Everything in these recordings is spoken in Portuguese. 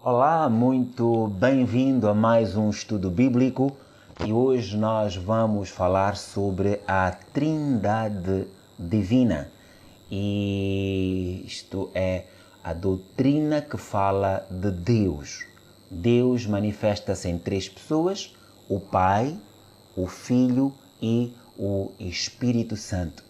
Olá, muito bem-vindo a mais um estudo bíblico e hoje nós vamos falar sobre a Trindade Divina. E isto é a doutrina que fala de Deus. Deus manifesta-se em três pessoas: o Pai, o Filho e o Espírito Santo.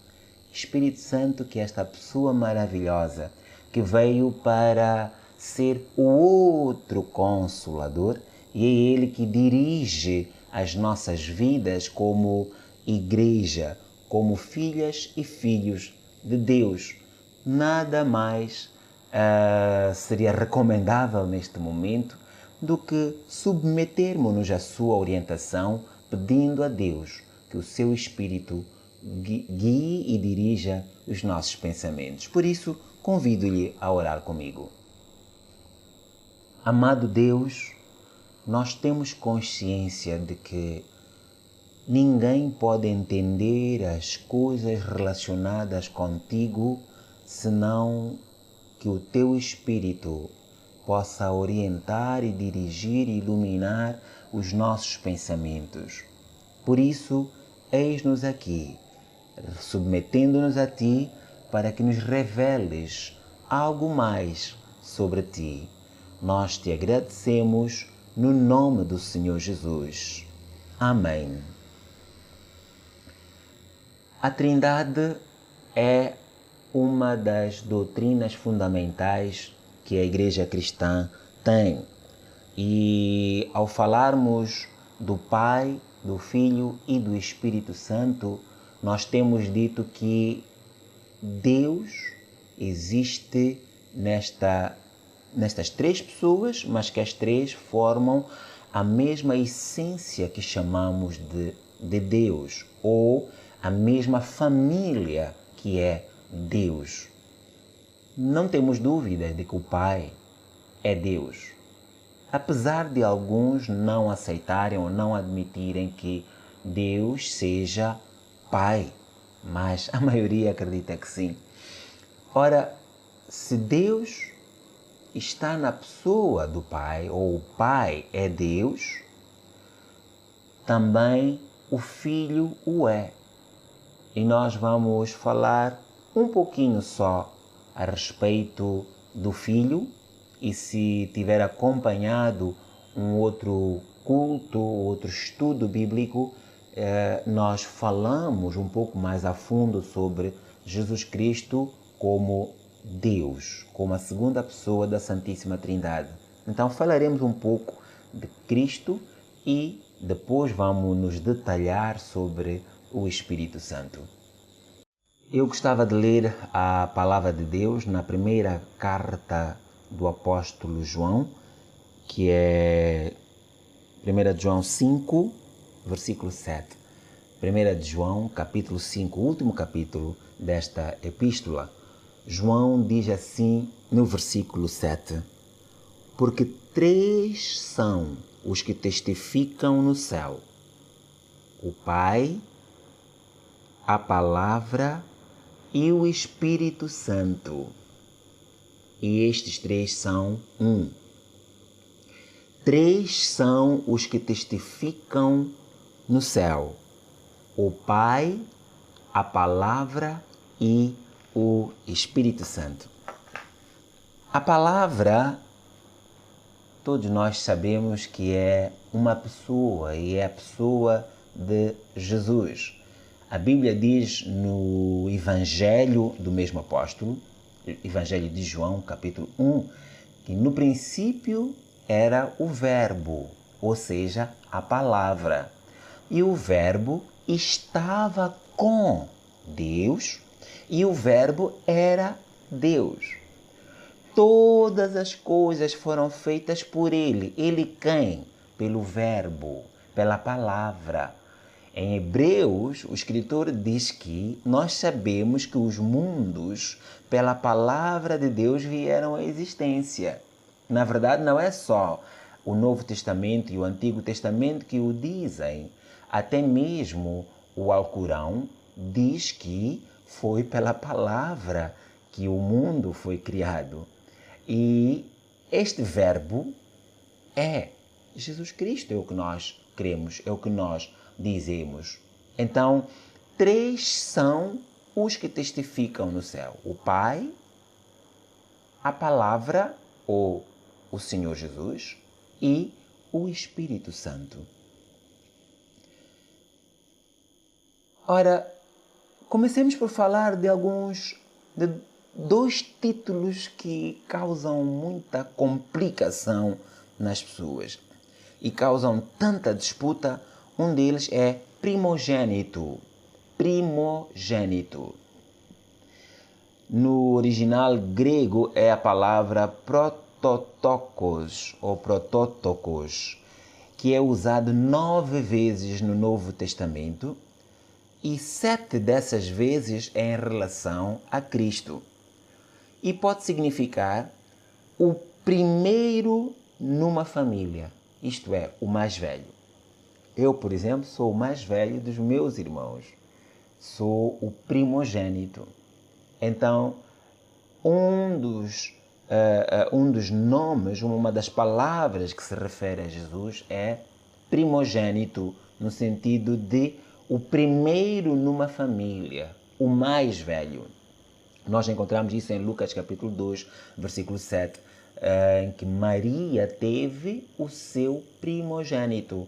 Espírito Santo, que é esta pessoa maravilhosa que veio para ser o outro Consolador, e é Ele que dirige as nossas vidas como igreja, como filhas e filhos de Deus. Nada mais seria recomendável neste momento do que submetermos-nos à sua orientação, pedindo a Deus que o seu Espírito guie e dirija os nossos pensamentos. Por isso, convido-lhe a orar comigo. Amado Deus, nós temos consciência de que ninguém pode entender as coisas relacionadas contigo senão que o teu Espírito possa orientar e dirigir e iluminar os nossos pensamentos. Por isso, eis-nos aqui, submetendo-nos a Ti para que nos reveles algo mais sobre Ti. Nós te agradecemos no nome do Senhor Jesus. Amém. A Trindade é uma das doutrinas fundamentais que a Igreja Cristã tem. E ao falarmos do Pai, do Filho e do Espírito Santo, nós temos dito que Deus existe nestas três pessoas, mas que as três formam a mesma essência que chamamos de Deus, ou a mesma família que é Deus. Não temos dúvida de que o Pai é Deus. Apesar de alguns não aceitarem ou não admitirem que Deus seja Pai, mas a maioria acredita que sim. Ora, se Deus está na pessoa do Pai, ou o Pai é Deus, também o Filho o é. E nós vamos falar um pouquinho só a respeito do Filho, e se tiver acompanhado um outro culto, outro estudo bíblico, nós falamos um pouco mais a fundo sobre Jesus Cristo como Deus, como a segunda pessoa da Santíssima Trindade. Então falaremos um pouco de Cristo e depois vamos nos detalhar sobre o Espírito Santo. Eu gostava de ler a palavra de Deus na primeira carta do apóstolo João, que é 1 João 5, versículo 7. 1 João, capítulo 5, o último capítulo desta epístola. João diz assim no versículo 7: porque três são os que testificam no céu: o Pai, a Palavra e o Espírito Santo. E estes três são um. Três são os que testificam no céu: o Pai, a Palavra e o Espírito Santo. A palavra, todos nós sabemos que é uma pessoa, e é a pessoa de Jesus. A Bíblia diz no Evangelho do mesmo apóstolo, Evangelho de João, capítulo 1, que no princípio era o Verbo, ou seja, a palavra. E o Verbo estava com Deus, e o Verbo era Deus. Todas as coisas foram feitas por Ele. Ele quem? Pelo Verbo, pela palavra. Em Hebreus, o escritor diz que nós sabemos que os mundos, pela palavra de Deus, vieram à existência. Na verdade, não é só o Novo Testamento e o Antigo Testamento que o dizem. Até mesmo o Alcorão diz que foi pela palavra que o mundo foi criado. E este verbo é Jesus Cristo, é o que nós cremos, é o que nós dizemos. Então, 3 são os que testificam no céu: o Pai, a Palavra, ou o Senhor Jesus, e o Espírito Santo. Ora, comecemos por falar de 2 títulos que causam muita complicação nas pessoas e causam tanta disputa. Um deles é primogênito. Primogênito. No original grego é a palavra prototokos ou prototokos, que é usado 9 vezes no Novo Testamento e 7 dessas vezes é em relação a Cristo. E pode significar o primeiro numa família, isto é, o mais velho. Eu, por exemplo, sou o mais velho dos meus irmãos. Sou o primogênito. Então, um dos nomes, uma das palavras que se refere a Jesus é primogênito, no sentido de o primeiro numa família, o mais velho. Nós encontramos isso em Lucas capítulo 2, versículo 7, em que Maria teve o seu primogênito.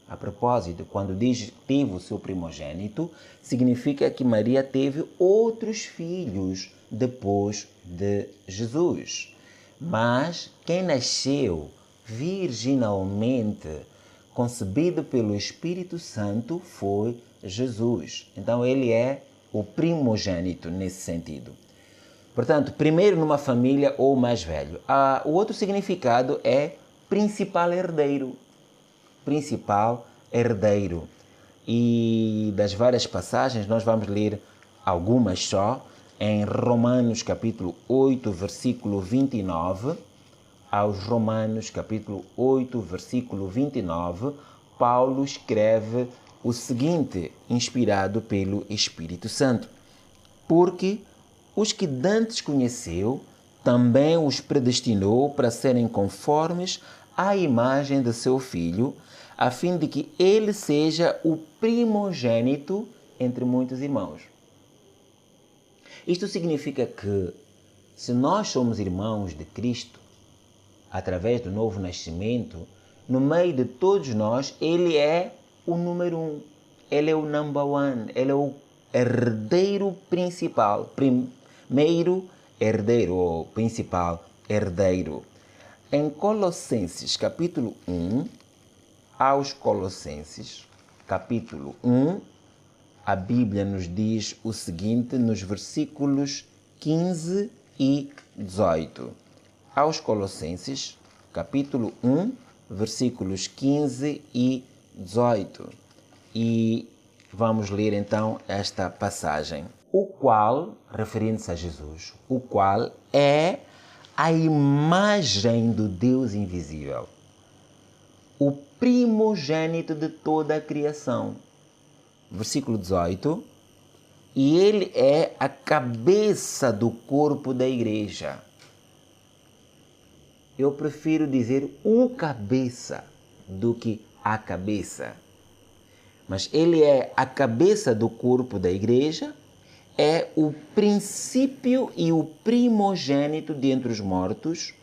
A propósito, quando diz teve o seu primogênito, significa que Maria teve outros filhos depois de Jesus. Mas quem nasceu virginalmente, concebido pelo Espírito Santo, foi Jesus. Então ele é o primogênito nesse sentido. Portanto, primeiro numa família ou mais velho. O outro significado é principal herdeiro. Principal herdeiro. E das várias passagens, nós vamos ler algumas só. Em Romanos capítulo 8, versículo 29, aos Romanos capítulo 8, versículo 29, Paulo escreve o seguinte, inspirado pelo Espírito Santo: porque os que dantes conheceu, também os predestinou para serem conformes à imagem de seu Filho, a fim de que ele seja o primogênito entre muitos irmãos. Isto significa que, se nós somos irmãos de Cristo, através do novo nascimento, no meio de todos nós, ele é o número 1. Ele é o number one. Ele é o herdeiro principal. Primeiro herdeiro, ou principal herdeiro. Em Colossenses, capítulo 1, aos Colossenses, capítulo 1, a Bíblia nos diz o seguinte nos versículos 15 e 18. Aos Colossenses, capítulo 1, versículos 15 e 18. E vamos ler então esta passagem. O qual, referindo-se a Jesus, o qual é a imagem do Deus invisível, o primogênito de toda a criação. Versículo 18. E ele é a cabeça do corpo da igreja. Eu prefiro dizer o cabeça do que a cabeça. Mas ele é a cabeça do corpo da igreja, é o princípio e o primogênito dentre os mortos,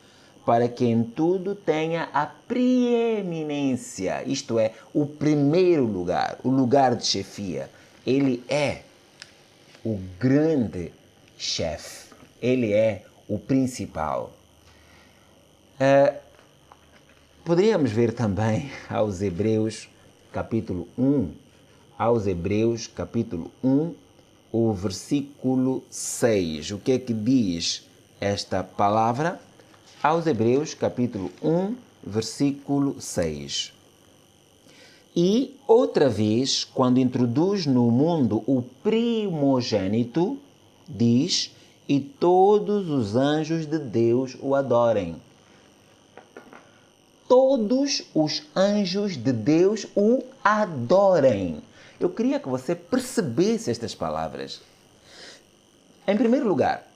para que em tudo tenha a preeminência, isto é, o primeiro lugar, o lugar de chefia. Ele é o grande chefe, ele é o principal. Poderíamos ver também aos Hebreus capítulo 1, o versículo 6. O que é que diz esta palavra? Aos Hebreus capítulo 1, versículo 6. E outra vez, quando introduz no mundo o primogênito, diz: e todos os anjos de Deus o adorem. todos os anjos de Deus o adorem. Eu queria que você percebesse estas palavras. Em primeiro lugar,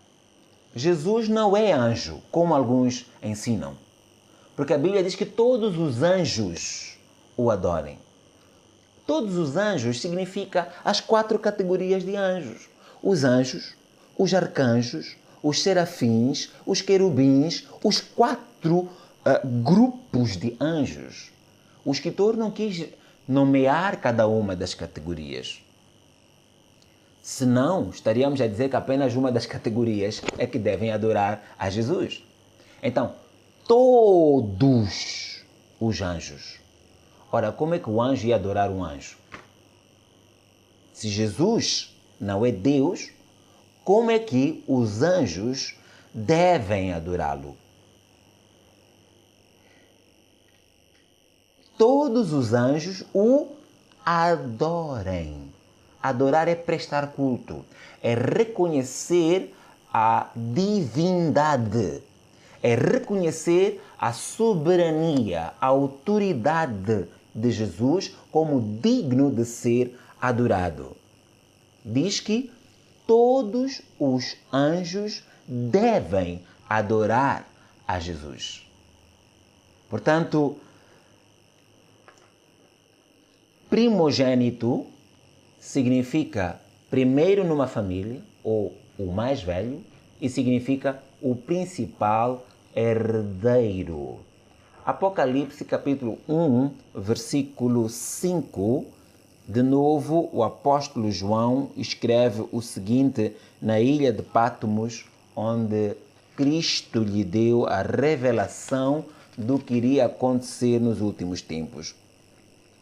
Jesus não é anjo, como alguns ensinam. Porque a Bíblia diz que todos os anjos o adorem. Todos os anjos significa as 4 categorias de anjos. Os anjos, os arcanjos, os serafins, os querubins, os 4 grupos de anjos. O escritor não quis nomear cada uma das categorias. Senão, estaríamos a dizer que apenas uma das categorias é que devem adorar a Jesus. Então, todos os anjos. Ora, como é que o anjo ia adorar um anjo? Se Jesus não é Deus, como é que os anjos devem adorá-lo? Todos os anjos o adorem. Adorar é prestar culto, é reconhecer a divindade, é reconhecer a soberania, a autoridade de Jesus como digno de ser adorado. Diz que todos os anjos devem adorar a Jesus. Portanto, primogênito significa primeiro numa família, ou o mais velho, e significa o principal herdeiro. Apocalipse capítulo 1, versículo 5, de novo o apóstolo João escreve o seguinte na ilha de Patmos, onde Cristo lhe deu a revelação do que iria acontecer nos últimos tempos.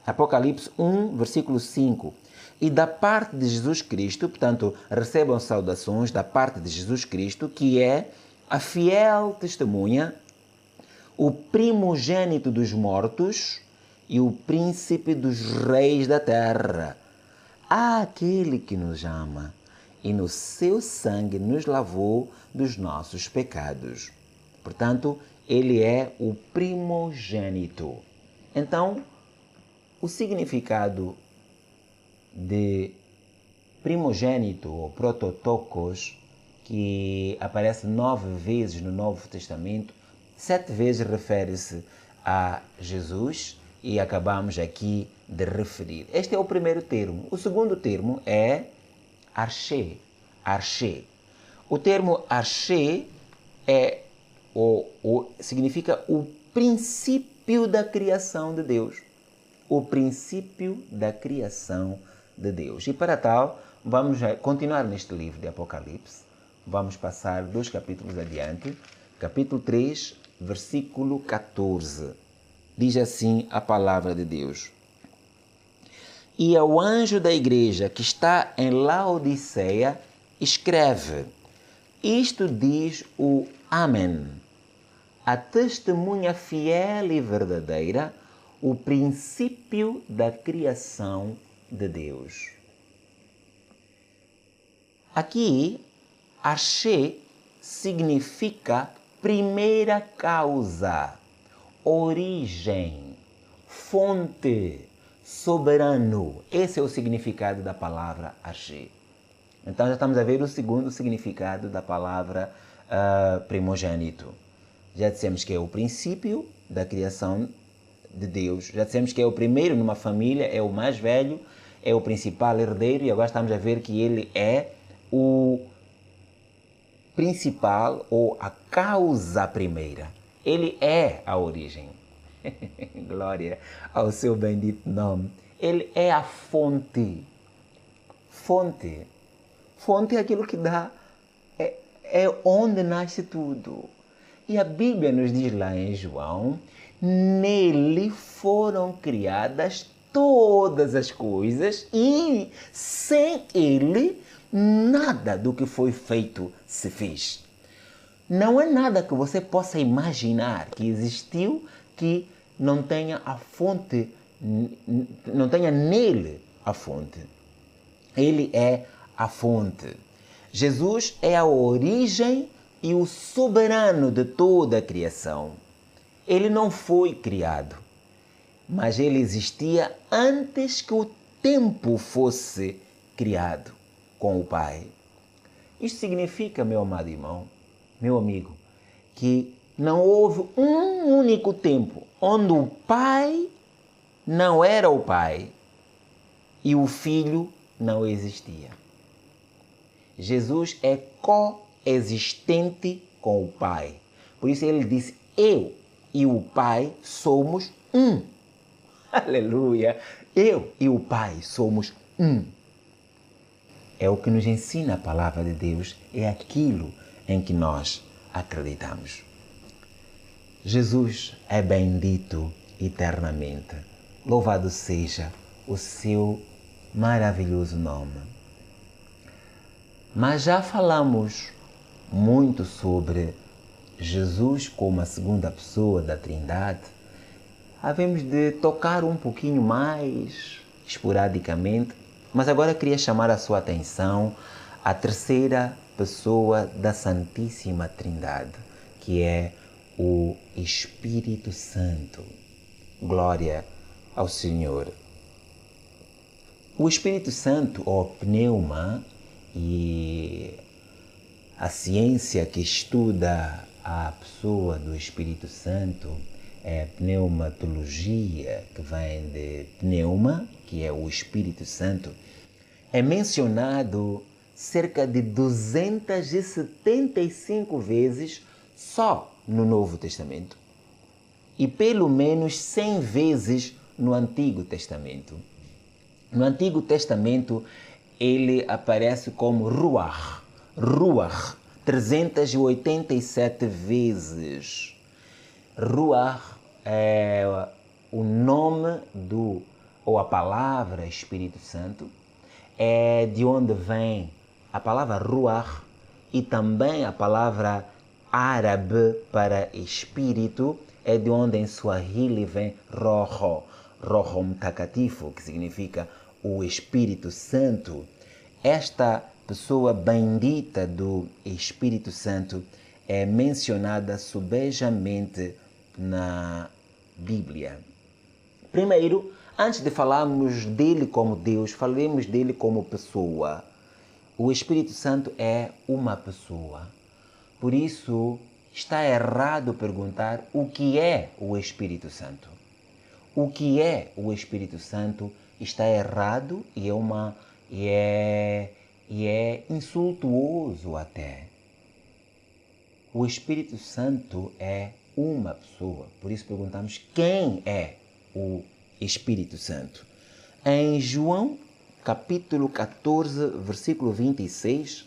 Apocalipse 1, versículo 5. E da parte de Jesus Cristo, portanto, recebam saudações da parte de Jesus Cristo, que é a fiel testemunha, o primogênito dos mortos e o príncipe dos reis da terra. Aquele que nos ama e no seu sangue nos lavou dos nossos pecados. Portanto, ele é o primogênito. Então, o significado de primogênito ou prototokos, que aparece 9 vezes no Novo Testamento, 7 vezes refere-se a Jesus e acabamos aqui de referir. Este é o primeiro termo. O segundo termo é archê. Archê. O termo archê significa o princípio da criação de Deus. O princípio da criação de Deus. E para tal, vamos continuar neste livro de Apocalipse. Vamos passar 2 capítulos adiante. Capítulo 3, versículo 14. Diz assim a palavra de Deus. E ao anjo da igreja que está em Laodiceia, escreve: Isto diz o Amém, a testemunha fiel e verdadeira, o princípio da criação de Deus. Aqui, archê significa primeira causa, origem, fonte, soberano. Esse é o significado da palavra archê. Então já estamos a ver o segundo significado da palavra primogênito. Já dissemos que é o princípio da criação de Deus. Já dissemos que é o primeiro numa família, é o mais velho, é o principal herdeiro, e agora estamos a ver que ele é o principal ou a causa primeira. Ele é a origem. Glória ao seu bendito nome. Ele é a fonte. Fonte. Fonte é aquilo que dá, é onde nasce tudo. E a Bíblia nos diz lá em João: nele foram criadas todas as coisas e sem ele nada do que foi feito se fez. Não é nada que você possa imaginar que existiu que não tenha a fonte, não tenha nele a fonte. Ele é a fonte. Jesus é a origem e o soberano de toda a criação. Ele não foi criado, mas ele existia antes que o tempo fosse criado com o Pai. Isto significa, meu amado irmão, meu amigo, que não houve um único tempo onde o Pai não era o Pai e o Filho não existia. Jesus é coexistente com o Pai. Por isso ele disse, eu e o Pai somos um. Aleluia! Eu e o Pai somos um. É o que nos ensina a palavra de Deus, é aquilo em que nós acreditamos. Jesus é bendito eternamente. Louvado seja o seu maravilhoso nome. Mas já falamos muito sobre Jesus como a segunda pessoa da Trindade. Havemos de tocar um pouquinho mais esporadicamente, mas agora queria chamar a sua atenção à terceira pessoa da Santíssima Trindade, que é o Espírito Santo. Glória ao Senhor. O Espírito Santo, ou pneuma, e a ciência que estuda a pessoa do Espírito Santo é pneumatologia, que vem de pneuma, que é o Espírito Santo. É mencionado cerca de 275 vezes só no Novo Testamento e pelo menos 100 vezes no Antigo Testamento. No Antigo Testamento ele aparece como Ruach, 387 vezes. Ruach é o nome ou a palavra Espírito Santo, é de onde vem a palavra Ruach e também a palavra árabe para espírito, é de onde em Swahili vem Roho Mtakatifu, que significa o Espírito Santo. Esta pessoa bendita do Espírito Santo é mencionada subejamente na Bíblia. Primeiro, antes de falarmos dele como Deus, falemos dele como pessoa. O Espírito Santo é uma pessoa. Por isso, está errado perguntar o que é o Espírito Santo. O que é o Espírito Santo está errado e é insultuoso até. O Espírito Santo é uma pessoa. Por isso perguntamos quem é o Espírito Santo. Em João, capítulo 14, versículo 26,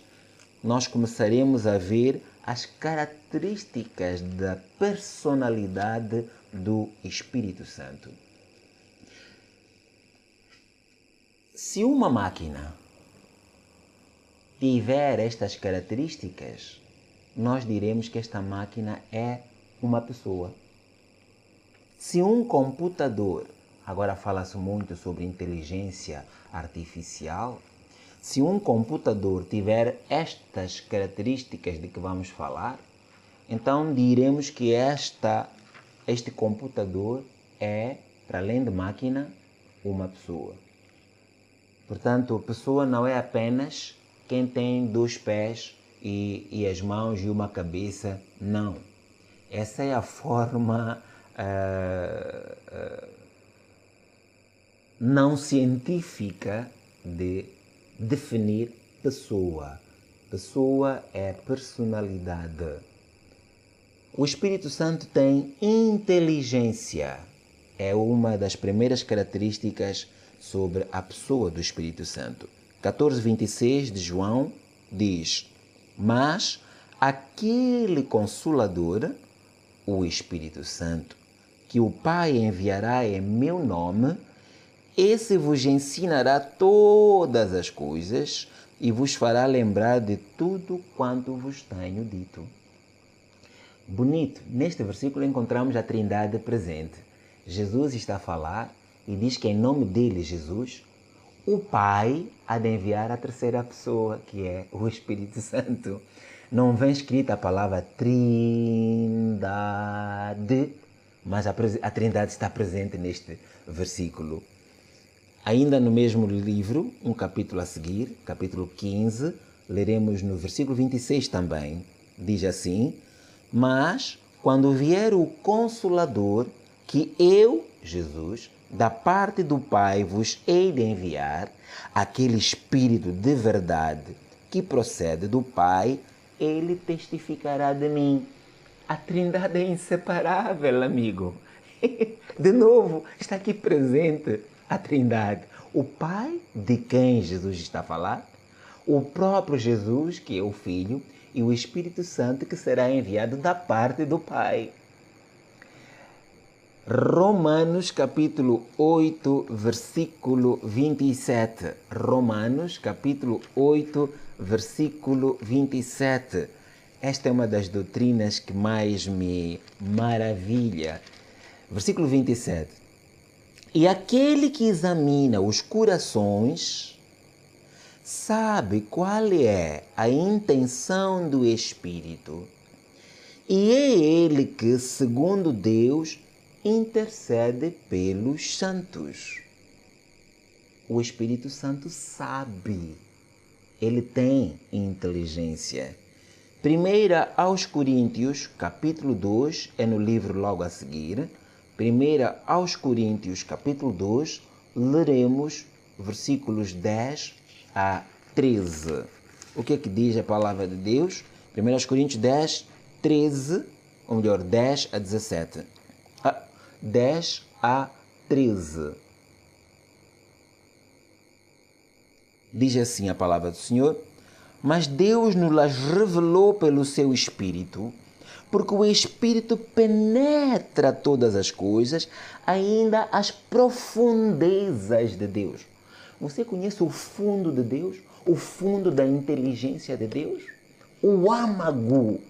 nós começaremos a ver as características da personalidade do Espírito Santo. Se uma máquina tiver estas características, nós diremos que esta máquina é uma pessoa. Se um computador, agora fala-se muito sobre inteligência artificial, se um computador tiver estas características de que vamos falar, então diremos que este computador é, para além de máquina, uma pessoa. Portanto, pessoa não é apenas quem tem 2 pés e as mãos e uma cabeça, não. Essa é a forma não científica de definir pessoa. Pessoa é personalidade. O Espírito Santo tem inteligência. É uma das primeiras características sobre a pessoa do Espírito Santo. 14:26 de João diz: mas aquele Consolador, o Espírito Santo, que o Pai enviará em meu nome, esse vos ensinará todas as coisas e vos fará lembrar de tudo quanto vos tenho dito. Bonito, neste versículo encontramos a Trindade presente. Jesus está a falar e diz que em nome dele, Jesus, o Pai há de enviar a terceira pessoa, que é o Espírito Santo. Não vem escrita a palavra Trindade, mas a Trindade está presente neste versículo. Ainda no mesmo livro, um capítulo a seguir, capítulo 15, leremos no versículo 26 também. Diz assim: mas quando vier o Consolador, que eu, Jesus, da parte do Pai vos hei de enviar, aquele Espírito de verdade que procede do Pai, ele testificará de mim. A Trindade é inseparável, amigo. De novo, está aqui presente a Trindade. O Pai, de quem Jesus está a falar, o próprio Jesus, que é o Filho, e o Espírito Santo, que será enviado da parte do Pai. Romanos capítulo 8, versículo 27. Romanos capítulo 8, versículo 27. Esta é uma das doutrinas que mais me maravilha. Versículo 27. E aquele que examina os corações sabe qual é a intenção do Espírito. E é ele que, segundo Deus, intercede pelos santos. O Espírito Santo sabe. Ele tem inteligência. 1 aos Coríntios, capítulo 2, é no livro logo a seguir. 1 aos Coríntios, capítulo 2, leremos versículos 10 a 13. O que é que diz a palavra de Deus? 1 aos Coríntios 10, 13, ou melhor, 10 a 17. 10 a 13. Diz assim a palavra do Senhor: mas Deus nos las revelou pelo seu Espírito, porque o Espírito penetra todas as coisas, ainda as profundezas de Deus. Você conhece o fundo de Deus? O fundo da inteligência de Deus? O âmago.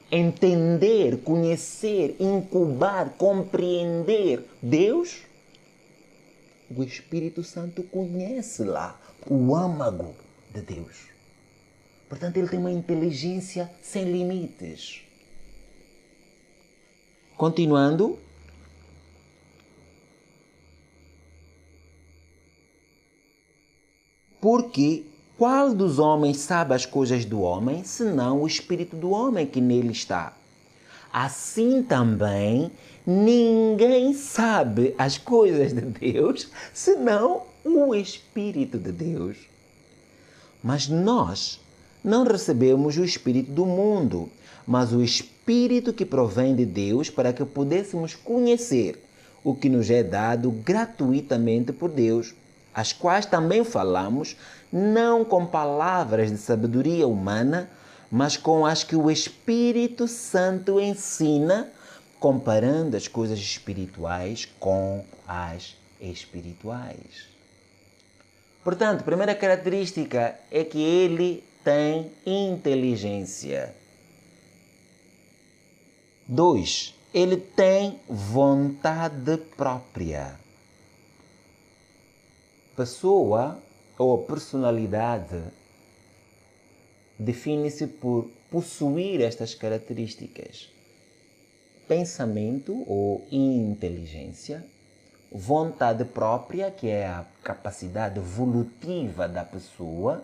Entender, conhecer, incubar, compreender Deus? O Espírito Santo conhece lá o âmago de Deus. Portanto, ele tem uma inteligência sem limites. Continuando. Porque qual dos homens sabe as coisas do homem, senão o espírito do homem que nele está? Assim também, ninguém sabe as coisas de Deus, senão o Espírito de Deus. Mas nós não recebemos o Espírito do mundo, mas o Espírito que provém de Deus, para que pudéssemos conhecer o que nos é dado gratuitamente por Deus, as quais também falamos, não com palavras de sabedoria humana, mas com as que o Espírito Santo ensina, comparando as coisas espirituais com as espirituais. Portanto, a primeira característica é que ele tem inteligência. 2. Ele tem vontade própria. Pessoa ou personalidade define-se por possuir estas características: pensamento ou inteligência, vontade própria, que é a capacidade evolutiva da pessoa,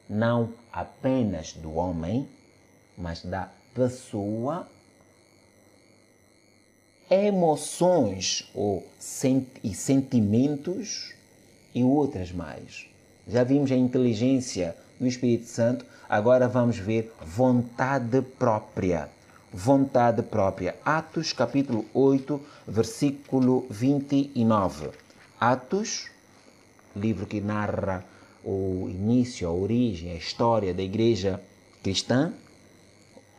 não apenas do homem, mas da pessoa, emoções ou sentimentos e outras mais. Já vimos a inteligência do Espírito Santo, agora vamos ver vontade própria. Vontade própria. Atos capítulo 8, versículo 29. Atos, livro que narra o início, a origem, a história da igreja cristã.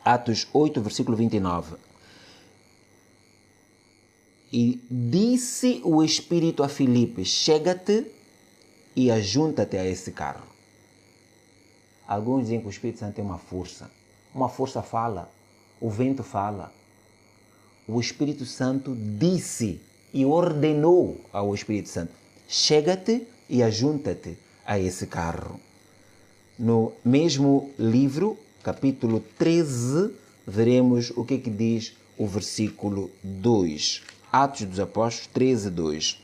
Atos 8, versículo 29. E disse o Espírito a Filipe: chega-te e ajunta-te a esse carro. Alguns dizem que o Espírito Santo tem uma força. Uma força fala, o vento fala. O Espírito Santo disse e ordenou ao Espírito Santo: chega-te e ajunta-te a esse carro. No mesmo livro, capítulo 13, veremos o que diz o versículo 2. Atos dos Apóstolos 13, 2.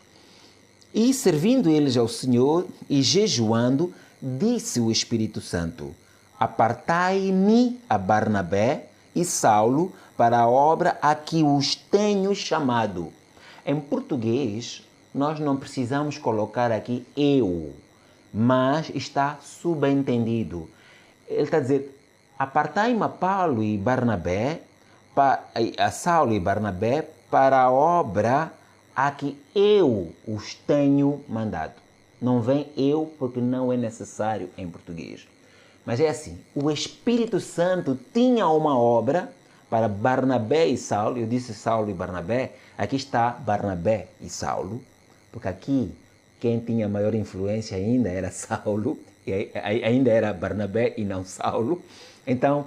E servindo eles ao Senhor e jejuando, disse o Espírito Santo: apartai-me a Barnabé e Saulo para a obra a que os tenho chamado. Em português, nós não precisamos colocar aqui eu, mas está subentendido. Ele está a dizer: apartai-me a Paulo e Barnabé, a Saulo e Barnabé para a obra a que eu os tenho mandado. Não vem eu porque não é necessário em português. Mas é assim, o Espírito Santo tinha uma obra para Barnabé e Saulo. Eu disse Saulo e Barnabé, aqui está Barnabé e Saulo, porque aqui quem tinha maior influência ainda era Saulo, e ainda era Barnabé e não Saulo. Então,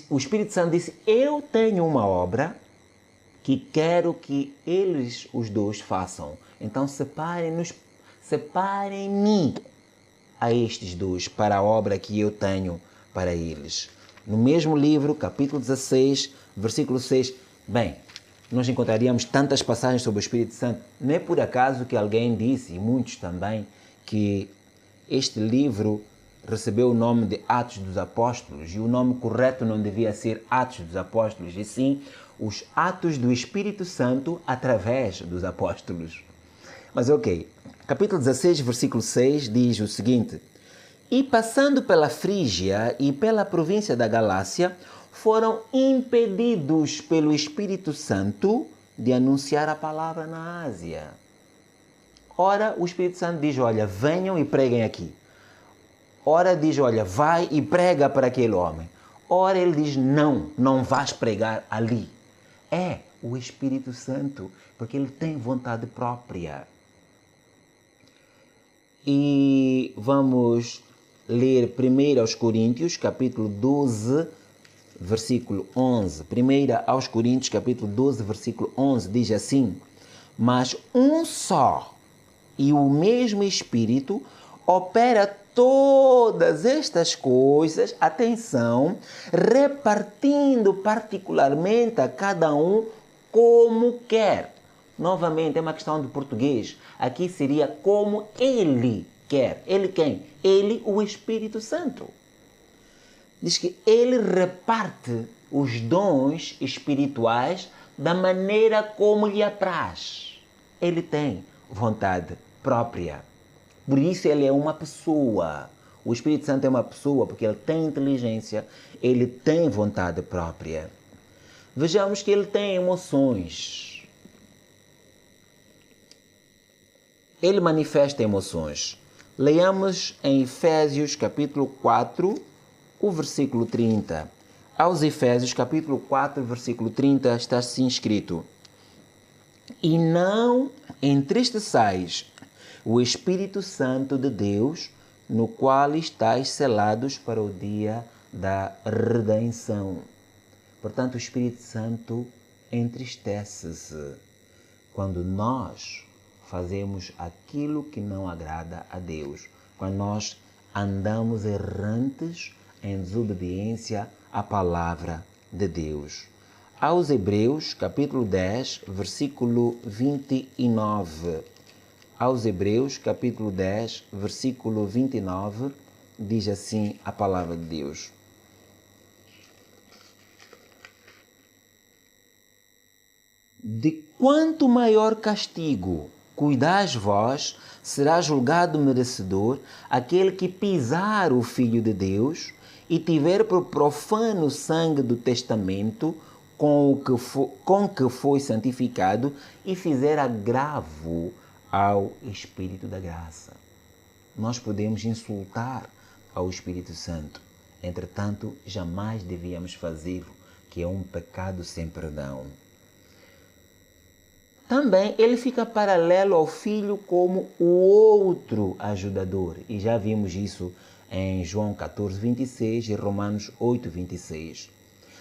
o Espírito Santo disse: eu tenho uma obra que quero que eles, os dois, façam. Então separem-me a estes dois para a obra que eu tenho para eles. No mesmo livro, capítulo 16, versículo 6. Bem, nós encontraríamos tantas passagens sobre o Espírito Santo. Não é por acaso que alguém disse, e muitos também, que este livro recebeu o nome de Atos dos Apóstolos, e o nome correto não devia ser Atos dos Apóstolos, e sim os Atos do Espírito Santo através dos apóstolos. Mas ok, capítulo 16, versículo 6 diz o seguinte: e passando pela Frígia e pela província da Galácia, foram impedidos pelo Espírito Santo de anunciar a palavra na Ásia. Ora, o Espírito Santo diz: olha, venham e preguem aqui. Ora diz: olha, vai e prega para aquele homem. Ora ele diz: não, não vais pregar ali. É o Espírito Santo, porque ele tem vontade própria. E vamos ler 1 aos Coríntios, capítulo 12, versículo 11. 1 aos Coríntios, capítulo 12, versículo 11, diz assim: mas um só e o mesmo Espírito opera todas estas coisas, atenção, repartindo particularmente a cada um como quer. Novamente, é uma questão de português. Aqui seria como ele quer. Ele quem? Ele, o Espírito Santo. Diz que ele reparte os dons espirituais da maneira como lhe apraz. Ele tem vontade própria. Por isso ele é uma pessoa. O Espírito Santo é uma pessoa porque ele tem inteligência, ele tem vontade própria. Vejamos que ele tem emoções. Ele manifesta emoções. Leiamos em Efésios capítulo 4, o versículo 30. Aos Efésios capítulo 4, versículo 30 está assim escrito: e não entristeçais o Espírito Santo de Deus, no qual estáis selados para o dia da redenção. Portanto, o Espírito Santo entristece-se quando nós fazemos aquilo que não agrada a Deus, quando nós andamos errantes em desobediência à palavra de Deus. Aos Hebreus, capítulo 10, versículo 29. Aos Hebreus, capítulo 10, versículo 29, diz assim a palavra de Deus: de quanto maior castigo cuidais vós, será julgado merecedor aquele que pisar o Filho de Deus e tiver por profano o sangue do testamento com que foi santificado e fizer agravo ao Espírito da graça. Nós podemos insultar ao Espírito Santo, entretanto, jamais devíamos fazê-lo, que é um pecado sem perdão. Também ele fica paralelo ao Filho como o outro ajudador. E já vimos isso em João 14, 26 e Romanos 8, 26.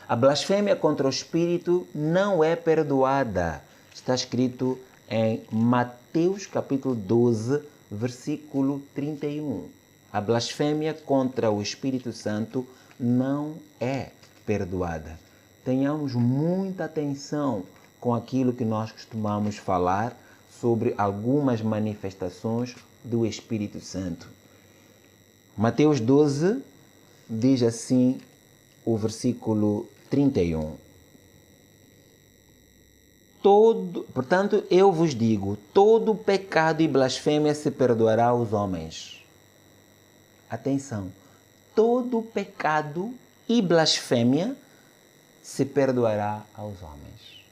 A blasfêmia contra o Espírito não é perdoada. Está escrito em Mateus capítulo 12, versículo 31. A blasfêmia contra o Espírito Santo não é perdoada. tenhamos muita atenção com aquilo que nós costumamos falar sobre algumas manifestações do Espírito Santo. Mateus 12 diz assim o versículo 31. Portanto, eu vos digo, todo pecado e blasfêmia se perdoará aos homens. Atenção, todo pecado e blasfêmia se perdoará aos homens.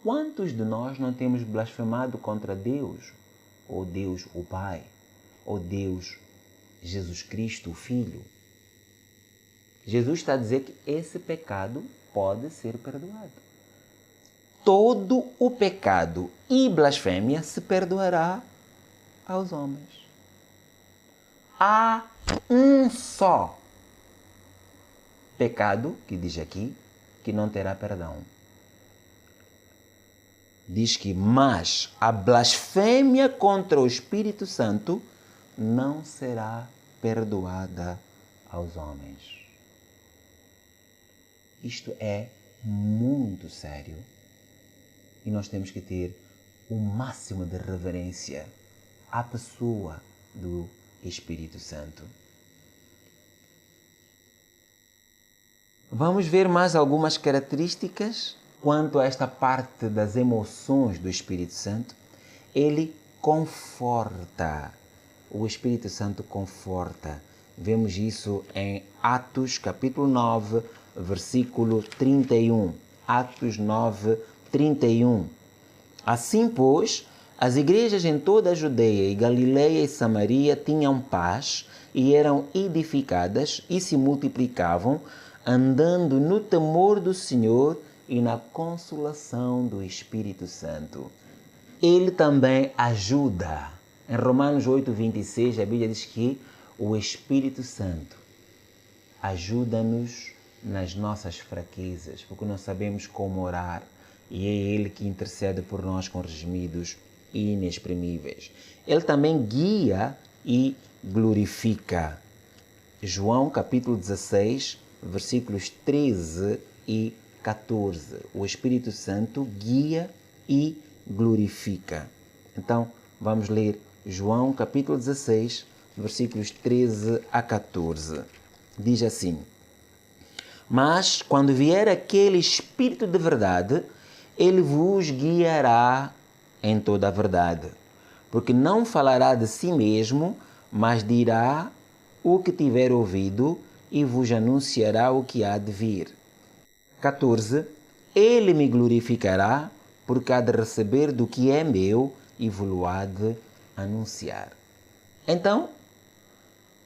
Quantos de nós não temos blasfemado contra Deus? Ou Deus o Pai? Ou Deus Jesus Cristo, o Filho? Jesus está a dizer que esse pecado pode ser perdoado. Todo o pecado e blasfêmia se perdoará aos homens. Há um só pecado, que diz aqui, que não terá perdão. Diz que, mas a blasfêmia contra o Espírito Santo não será perdoada aos homens. Isto é muito sério e nós temos que ter o máximo de reverência à pessoa do Espírito Santo. Vamos ver mais algumas características quanto a esta parte das emoções do Espírito Santo. Ele conforta. O Espírito Santo conforta. Vemos isso em Atos capítulo 9, versículo 31. Atos 9, 31. Assim, pois, as igrejas em toda a Judeia e Galileia e Samaria tinham paz e eram edificadas e se multiplicavam, andando no temor do Senhor e na consolação do Espírito Santo. Ele também ajuda. Em Romanos 8, 26, a Bíblia diz que o Espírito Santo ajuda-nos nas nossas fraquezas, porque não sabemos como orar, e é Ele que intercede por nós com gemidos inexprimíveis. Ele também guia e glorifica. João capítulo 16, versículos 13 e 14. O Espírito Santo guia e glorifica. Então, vamos ler João capítulo 16, versículos 13 a 14. Diz assim: Mas, quando vier aquele Espírito de verdade, ele vos guiará em toda a verdade, porque não falará de si mesmo, mas dirá o que tiver ouvido e vos anunciará o que há de vir. 14. Ele me glorificará, porque há de receber do que é meu e vos há de anunciar. Então,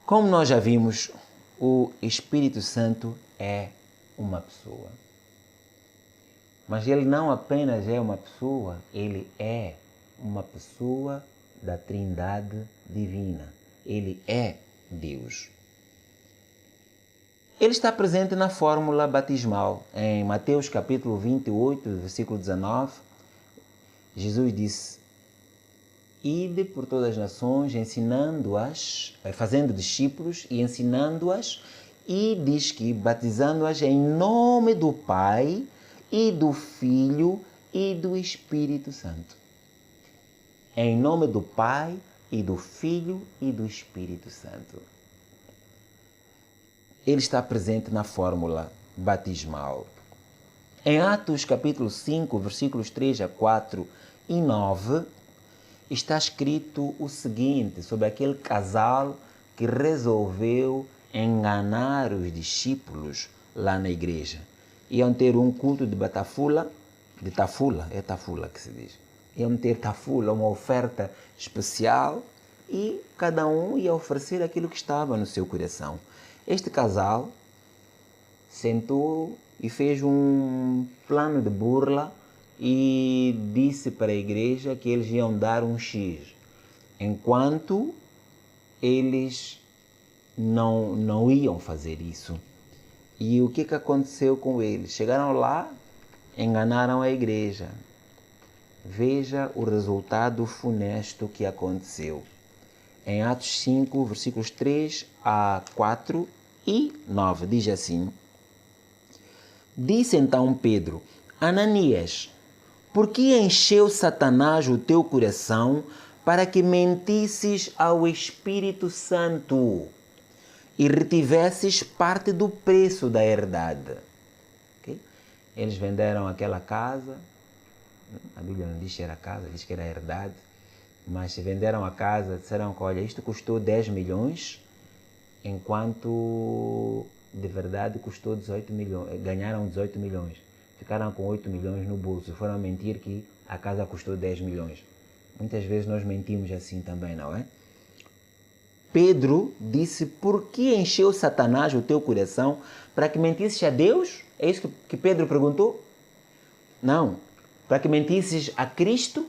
como nós já vimos, o Espírito Santo é uma pessoa. Mas ele não apenas é uma pessoa, ele é uma pessoa da Trindade Divina. Ele é Deus. Ele está presente na fórmula batismal. Em Mateus capítulo 28, versículo 19, Jesus disse: Ide por todas as nações, ensinando-as, fazendo discípulos e ensinando-as, e diz que batizando-as em nome do Pai e do Filho e do Espírito Santo. Em nome do Pai e do Filho e do Espírito Santo. Ele está presente na fórmula batismal. Em Atos capítulo 5, versículos 3 a 4 e 9, está escrito o seguinte sobre aquele casal que resolveu enganar os discípulos lá na igreja. Iam ter um culto de batafula, de tafula, é tafula que se diz. Iam ter tafula, uma oferta especial, e cada um ia oferecer aquilo que estava no seu coração. Este casal sentou e fez um plano de burla e disse para a igreja que eles iam dar um X, enquanto eles não iam fazer isso. E o que aconteceu com eles? Chegaram lá, enganaram a igreja. Veja o resultado funesto que aconteceu. Em Atos 5, versículos 3 a 4 e 9, diz assim: Disse então Pedro: Ananias, por que encheu Satanás o teu coração para que mentisses ao Espírito Santo e retivesses parte do preço da herdade? Okay? Eles venderam aquela casa, a Bíblia não diz que era casa, diz que era herdade, mas se venderam a casa, disseram que, olha, isto custou 10 milhões, enquanto de verdade custou 18 milhões, ganharam 18 milhões. Ficaram com 8 milhões no bolso, foram mentir que a casa custou 10 milhões. Muitas vezes nós mentimos assim também, não é? Pedro disse: por que encheu Satanás o teu coração para que mentisses a Deus? É isso que Pedro perguntou? Não. Para que mentisses a Cristo,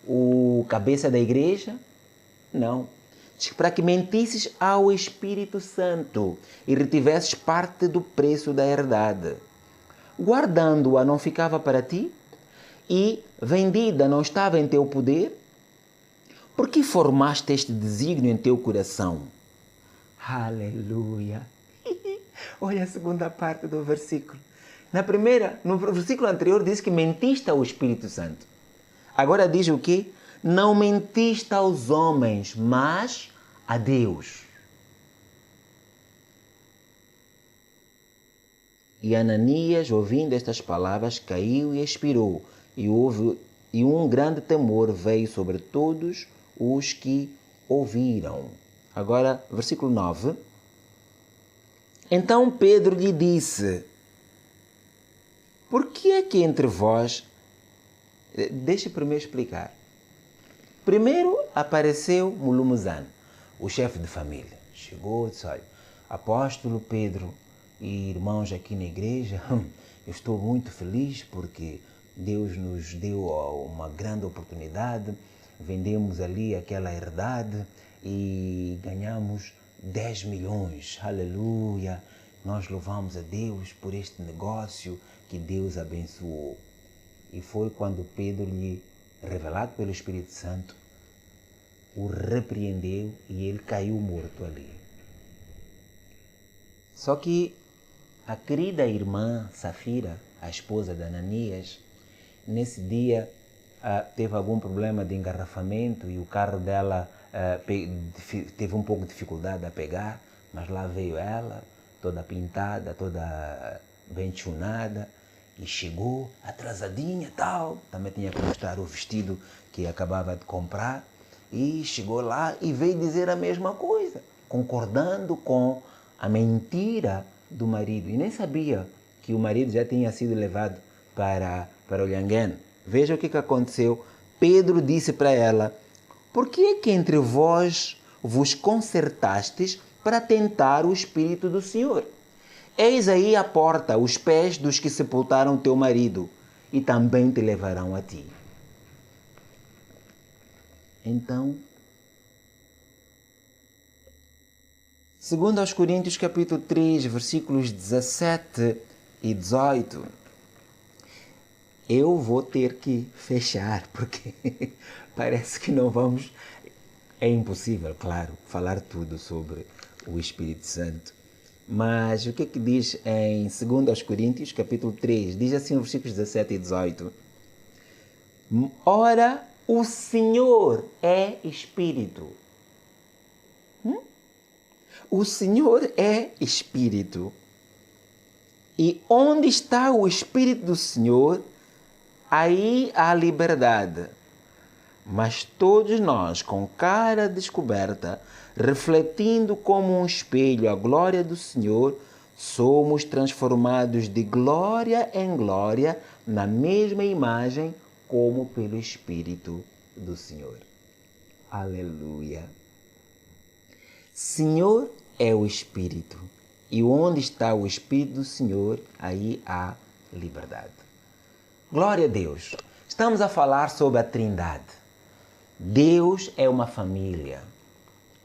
o cabeça da igreja? Não. Diz que para que mentisses ao Espírito Santo e retivesses parte do preço da herdade. Guardando-a não ficava para ti? E vendida não estava em teu poder? Por que formaste este desígnio em teu coração? Aleluia! Olha a segunda parte do versículo. No versículo anterior diz que mentiste ao Espírito Santo. Agora diz o quê? Não mentiste aos homens, mas a Deus. E Ananias, ouvindo estas palavras, caiu e expirou, e um grande temor veio sobre todos os que ouviram. Agora, versículo 9. Então Pedro lhe disse: por que é que entre vós... Deixa eu primeiro explicar. Primeiro apareceu Mulumuzano, o chefe de família. Chegou e disse: olha, apóstolo Pedro e irmãos aqui na igreja, eu estou muito feliz porque Deus nos deu uma grande oportunidade. Vendemos ali aquela herdade e ganhamos 10 milhões. Aleluia! Nós louvamos a Deus por este negócio que Deus abençoou. E foi quando Pedro lhe, revelado pelo Espírito Santo, o repreendeu e ele caiu morto ali. Só que a querida irmã Safira, a esposa de Ananias, nesse dia teve algum problema de engarrafamento e o carro dela teve um pouco de dificuldade a pegar, mas lá veio ela, toda pintada, toda bem tunada, e chegou atrasadinha e tal. Também tinha que mostrar o vestido que acabava de comprar, e chegou lá e veio dizer a mesma coisa, concordando com a mentira do marido. E nem sabia que o marido já tinha sido levado para o Lhanguene. Veja o que aconteceu. Pedro disse para ela: por que é que entre vós vos concertastes para tentar o Espírito do Senhor? Eis aí a porta, os pés dos que sepultaram teu marido, e também te levarão a ti. Então, segundo aos Coríntios capítulo 3, versículos 17 e 18, eu vou ter que fechar, porque parece que não vamos... É impossível, claro, falar tudo sobre o Espírito Santo. Mas o que é que diz em 2 aos Coríntios, capítulo 3? Diz assim, versículos 17 e 18. Ora, o Senhor é Espírito. O Senhor é Espírito. E onde está o Espírito do Senhor, aí há liberdade. Mas todos nós, com cara descoberta, refletindo como um espelho a glória do Senhor, somos transformados de glória em glória na mesma imagem como pelo Espírito do Senhor. Aleluia! Senhor é o Espírito, e onde está o Espírito do Senhor, aí há liberdade. Glória a Deus! Estamos a falar sobre a Trindade. Deus é uma família.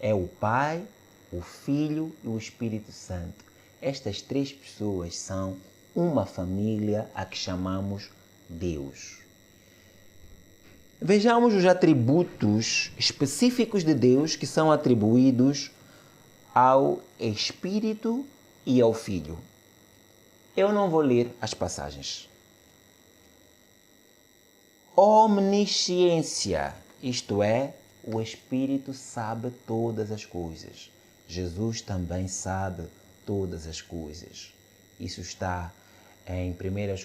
É o Pai, o Filho e o Espírito Santo. Estas três pessoas são uma família a que chamamos Deus. Vejamos os atributos específicos de Deus que são atribuídos ao Espírito e ao Filho. Eu não vou ler as passagens. Omnisciência, isto é, o Espírito sabe todas as coisas. Jesus também sabe todas as coisas. Isso está em 1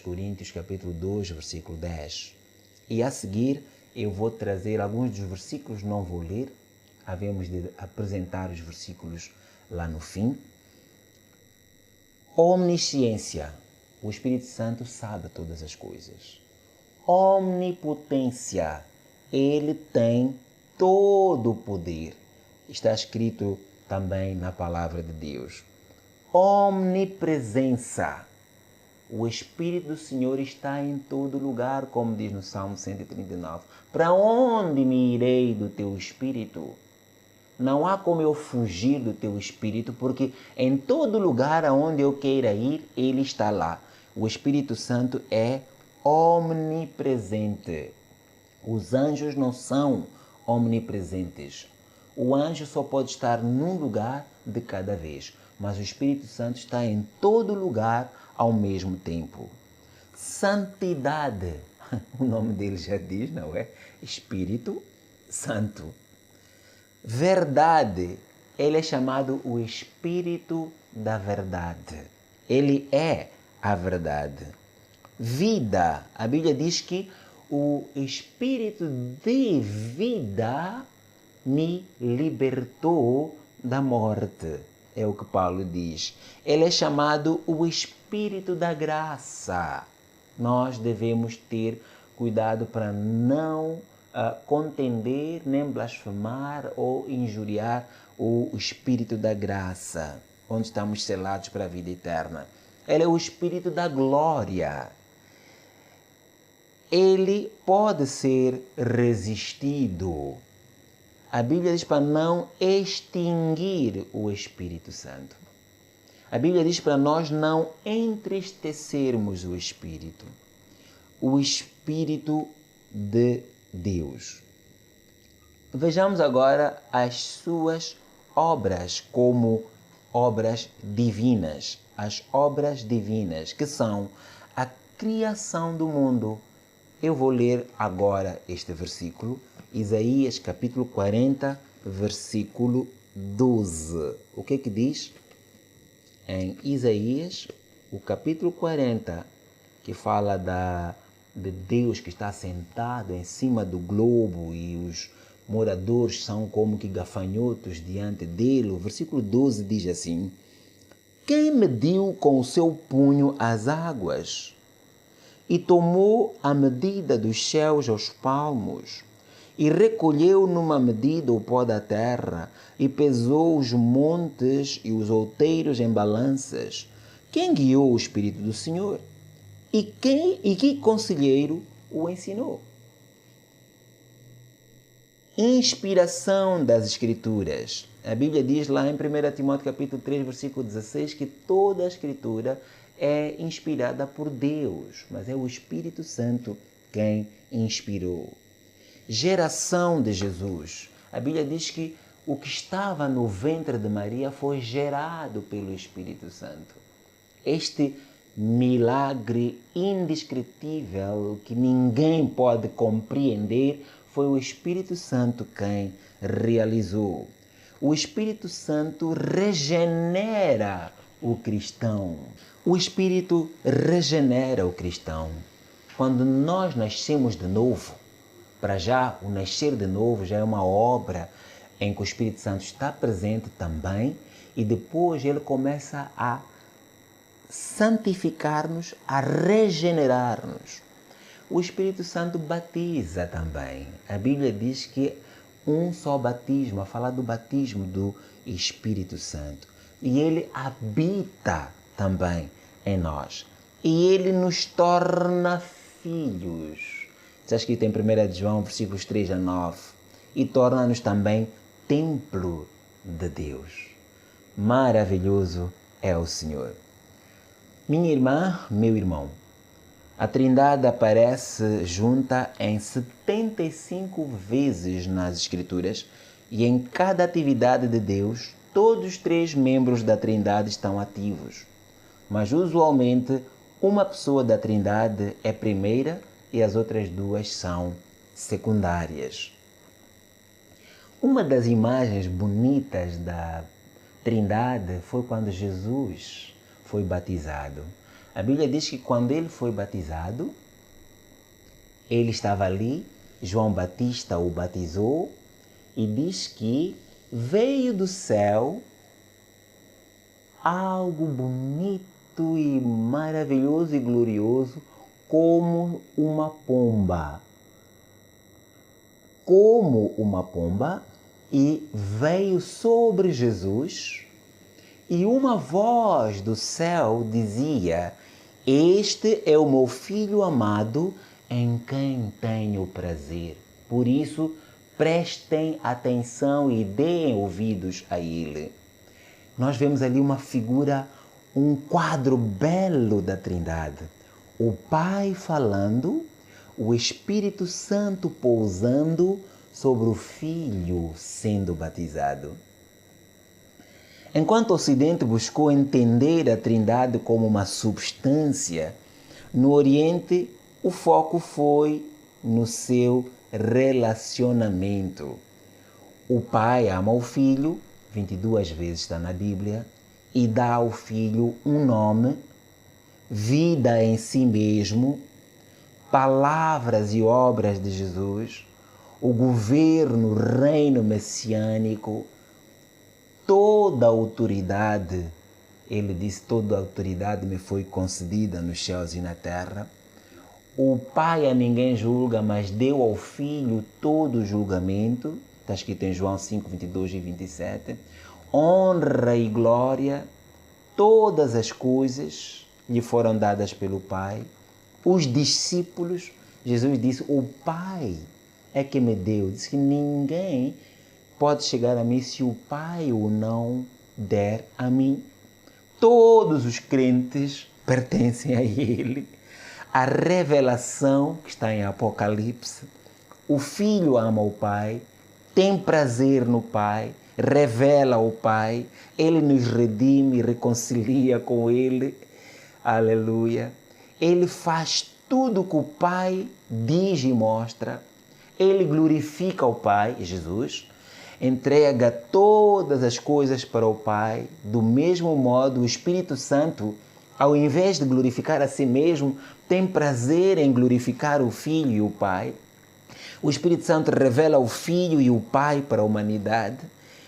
Coríntios capítulo 2, versículo 10. E a seguir eu vou trazer alguns dos versículos, não vou ler, havemos de apresentar os versículos lá no fim. Omnisciência, o Espírito Santo sabe todas as coisas. Omnipotência, ele tem todo o poder. Está escrito também na palavra de Deus. Omnipresença, o Espírito do Senhor está em todo lugar, como diz no Salmo 139. Para onde me irei do teu Espírito? Não há como eu fugir do teu Espírito, porque em todo lugar aonde eu queira ir, ele está lá. O Espírito Santo é omnipresente. Os anjos não são omnipresentes. O anjo só pode estar num lugar de cada vez, mas o Espírito Santo está em todo lugar ao mesmo tempo. Santidade, o nome dele já diz, não é? Espírito Santo. Verdade, ele é chamado o Espírito da Verdade. Ele é a verdade. Vida, a Bíblia diz que o Espírito de vida me libertou da morte. É o que Paulo diz. Ele é chamado o Espírito da Graça. Nós devemos ter cuidado para não contender, nem blasfemar ou injuriar o Espírito da Graça, onde estamos selados para a vida eterna. Ele é o Espírito da Glória. Ele pode ser resistido. A Bíblia diz para não extinguir o Espírito Santo. A Bíblia diz para nós não entristecermos o Espírito. O Espírito de Deus. Vejamos agora as suas obras como obras divinas. As obras divinas, que são a criação do mundo. Eu vou ler agora este versículo. Isaías capítulo 40, versículo 12. O que diz? Em Isaías, o capítulo 40, que fala de Deus que está sentado em cima do globo e os moradores são como que gafanhotos diante dele. O versículo 12 diz assim: quem mediu com o seu punho as águas e tomou a medida dos céus aos palmos, e recolheu numa medida o pó da terra, e pesou os montes e os outeiros em balanças? Quem guiou o Espírito do Senhor? E que conselheiro o ensinou? Inspiração das Escrituras. A Bíblia diz lá em 1 Timóteo capítulo 3, versículo 16, que toda a Escritura é inspirada por Deus, mas é o Espírito Santo quem inspirou. Geração de Jesus. A Bíblia diz que o que estava no ventre de Maria foi gerado pelo Espírito Santo. Este milagre indescritível que ninguém pode compreender foi o Espírito Santo quem realizou. O Espírito Santo regenera o cristão. O Espírito regenera o cristão. Quando nós nascemos de novo, para já o nascer de novo já é uma obra em que o Espírito Santo está presente também, e depois ele começa a santificar-nos, a regenerar-nos. O Espírito Santo batiza também. A Bíblia diz que um só batismo, a falar do batismo do Espírito Santo. E ele habita também em nós. E ele nos torna filhos. Está escrito em 1 João, versículos 3 a 9. E torna-nos também templo de Deus. Maravilhoso é o Senhor. Minha irmã, meu irmão, a Trindade aparece junta em 75 vezes nas Escrituras, e em cada atividade de Deus, todos os 3 membros da Trindade estão ativos. mas usualmente uma pessoa da Trindade é primeira e as outras duas são secundárias. Uma das imagens bonitas da Trindade foi quando Jesus foi batizado. A Bíblia diz que quando ele foi batizado, ele estava ali, João Batista o batizou e diz que veio do céu algo bonito e maravilhoso e glorioso como uma pomba. Como uma pomba, e veio sobre Jesus, e uma voz do céu dizia: Este é o meu filho amado, em quem tenho prazer. Por isso, prestem atenção e deem ouvidos a ele. Nós vemos ali uma figura, um quadro belo da Trindade. O Pai falando, o Espírito Santo pousando sobre o Filho sendo batizado. Enquanto o Ocidente buscou entender a Trindade como uma substância, no Oriente o foco foi no seu relacionamento. O Pai ama o Filho, 22 vezes está na Bíblia, e dá ao Filho um nome, vida em si mesmo, palavras e obras de Jesus, o governo, o reino messiânico, toda a autoridade. Ele disse: toda a autoridade me foi concedida nos céus e na terra. O Pai a ninguém julga, mas deu ao Filho todo o julgamento. Está escrito em João 5, 22 e 27. Honra e glória, todas as coisas lhe foram dadas pelo Pai. Os discípulos, Jesus disse: o Pai é que me deu. Disse que ninguém pode chegar a mim se o Pai o não der a mim. Todos os crentes pertencem a Ele. A revelação que está em Apocalipse, o Filho ama o Pai, tem prazer no Pai, revela o Pai, Ele nos redime e reconcilia com Ele. Aleluia! Ele faz tudo o que o Pai diz e mostra. Ele glorifica o Pai, Jesus, entrega todas as coisas para o Pai. Do mesmo modo, o Espírito Santo, ao invés de glorificar a si mesmo, tem prazer em glorificar o Filho e o Pai. O Espírito Santo revela o Filho e o Pai para a humanidade.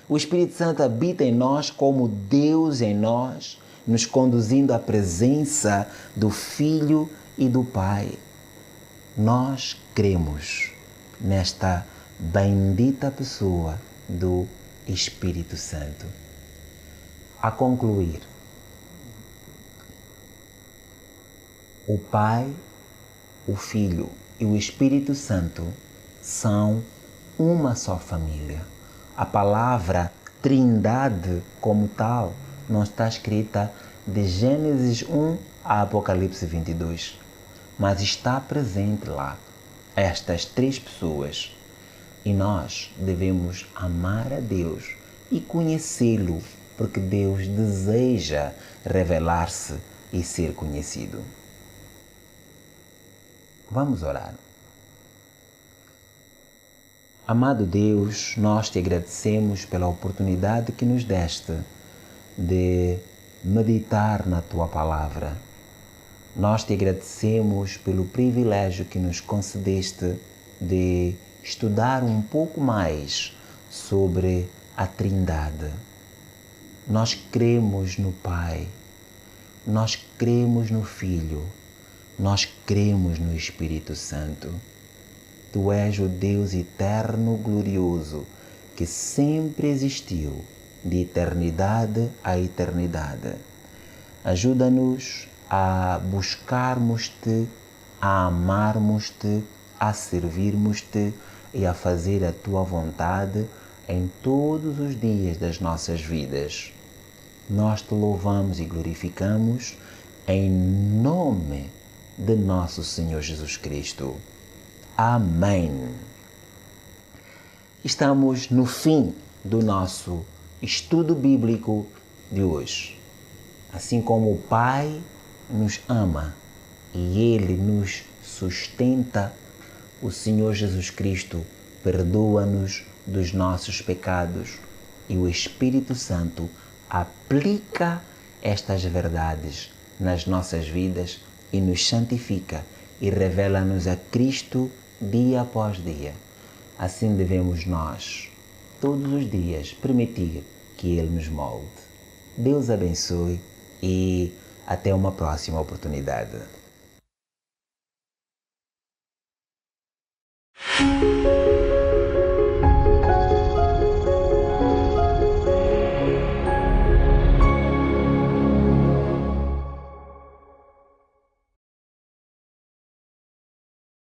O Espírito Santo habita em nós como Deus em nós, nos conduzindo à presença do Filho e do Pai. Nós cremos nesta bendita pessoa do Espírito Santo. A concluir, o Pai, o Filho e o Espírito Santo são uma só família. A palavra Trindade como tal não está escrita de Gênesis 1 a Apocalipse 22, mas está presente lá estas três pessoas. E nós devemos amar a Deus e conhecê-lo, porque Deus deseja revelar-se e ser conhecido. Vamos orar. Amado Deus, nós te agradecemos pela oportunidade que nos deste de meditar na tua palavra. Nós te agradecemos pelo privilégio que nos concedeste de estudar um pouco mais sobre a Trindade. Nós cremos no Pai, nós cremos no Filho, nós cremos no Espírito Santo. Tu és o Deus eterno, glorioso, que sempre existiu, de eternidade a eternidade. Ajuda-nos a buscarmos-te, a amarmos-te, a servirmos-te e a fazer a tua vontade em todos os dias das nossas vidas. Nós te louvamos e glorificamos em nome de nosso Senhor Jesus Cristo. Amém. Estamos no fim do nosso estudo bíblico de hoje. Assim como o Pai nos ama e Ele nos sustenta, o Senhor Jesus Cristo perdoa-nos dos nossos pecados e o Espírito Santo aplica estas verdades nas nossas vidas e nos santifica e revela-nos a Cristo dia após dia. Assim devemos nós, todos os dias, permitir que Ele nos molde. Deus abençoe e até uma próxima oportunidade.